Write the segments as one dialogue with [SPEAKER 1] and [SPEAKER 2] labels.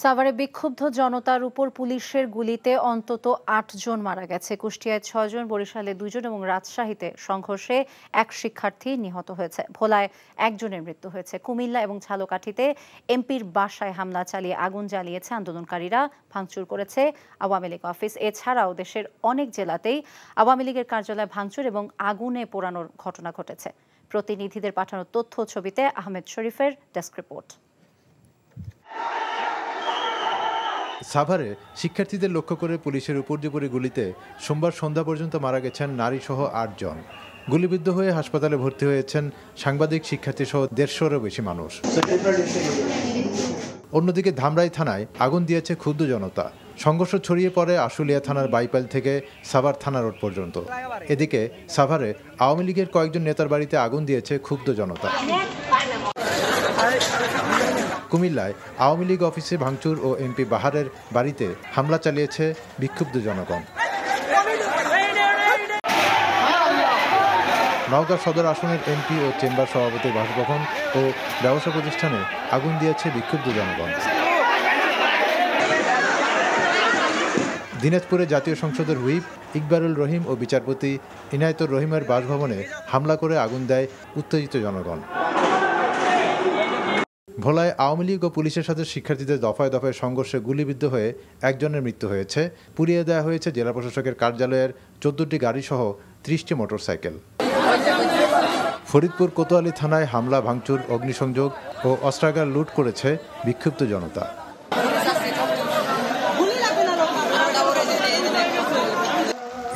[SPEAKER 1] সাভারে বিক্ষুব্ধ জনতার উপর পুলিশের গুলিতে অন্তত ৮ জন মারা গেছে। কুষ্টিয়ায় ৬ জন, বরিশালে ২ জন এবং রাজশাহীতে সংঘর্ষে এক শিক্ষার্থী নিহত হয়েছে। ভোলায় একজনের মৃত্যু হয়েছে। কুমিল্লা এবং ঝালকাঠিতে এমপির বাসায় হামলা চালিয়ে আগুন জ্বালিয়েছে আন্দোলনকারীরা, ভাঙচুর করেছে আওয়ামী লীগ অফিস। এছাড়াও দেশের অনেক জেলাতেই আওয়ামী লীগের কার্যালয় ভাঙচুর এবং আগুনে পোড়ানোর ঘটনা ঘটেছে। প্রতিনিধিদের পাঠানো তথ্য ছবিতে আহমেদ শরীফের ডেস্ক রিপোর্ট।
[SPEAKER 2] সাভারে শিক্ষার্থীদের লক্ষ্য করে পুলিশের উপর্যুপরি গুলিতে সোমবার সন্ধ্যা পর্যন্ত মারা গেছেন নারীসহ ৮ জন। গুলিবিদ্ধ হয়ে হাসপাতালে ভর্তি হয়েছেন সাংবাদিক, শিক্ষার্থীসহ ১৫০-রও বেশি মানুষ। অন্যদিকে ধামরাই থানায় আগুন দিয়েছে ক্ষুব্ধ জনতা। সংঘর্ষ ছড়িয়ে পড়ে আশুলিয়া থানার বাইপাইল থেকে সাভার থানা রোড পর্যন্ত। এদিকে সাভারে আওয়ামী লীগের কয়েকজন নেতার বাড়িতে আগুন দিয়েছে ক্ষুব্ধ জনতা। কুমিল্লায় আওয়ামী লীগ অফিসে ভাঙচুর ও এমপি বাহারের বাড়িতে হামলা চালিয়েছে বিক্ষুব্ধ জনগণ। নওগাঁ সদর আসনের এমপি ও চেম্বার সভাপতির বাসভবন ও ব্যবসা প্রতিষ্ঠানে আগুন দিয়েছে বিক্ষুব্ধ জনগণ। দিনাজপুরে জাতীয় সংসদের হুইপ ইকবারুল রহিম ও বিচারপতি ইনায়েতুর রহিমের বাসভবনে হামলা করে আগুন দেয় উত্তেজিত জনগণ। ভোলায় আওয়ামী লীগ ও পুলিশের সাথে শিক্ষার্থীদের দফায় দফায় সংঘর্ষে গুলিবিদ্ধ হয়ে একজনের মৃত্যু হয়েছে। পুড়িয়ে দেওয়া হয়েছে জেলা প্রশাসকের কার্যালয়ের ১৪টি গাড়িসহ ৩০টি মোটরসাইকেল। ফরিদপুর কোতোয়ালি থানায় হামলা, ভাঙচুর, অগ্নিসংযোগ ও অস্ত্রাগার লুট করেছে বিক্ষুব্ধ জনতা।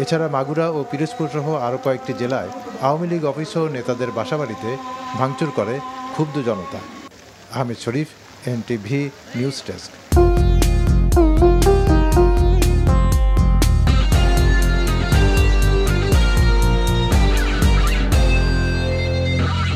[SPEAKER 2] এছাড়া মাগুরা ও পিরোজপুর সহ আরও কয়েকটি জেলায় আওয়ামী লীগ অফিস ও নেতাদের বাসাবাড়িতে ভাঙচুর করে ক্ষুব্ধ জনতা। আহমেদ শরীফ, NTV নিউজ ডেস্ক।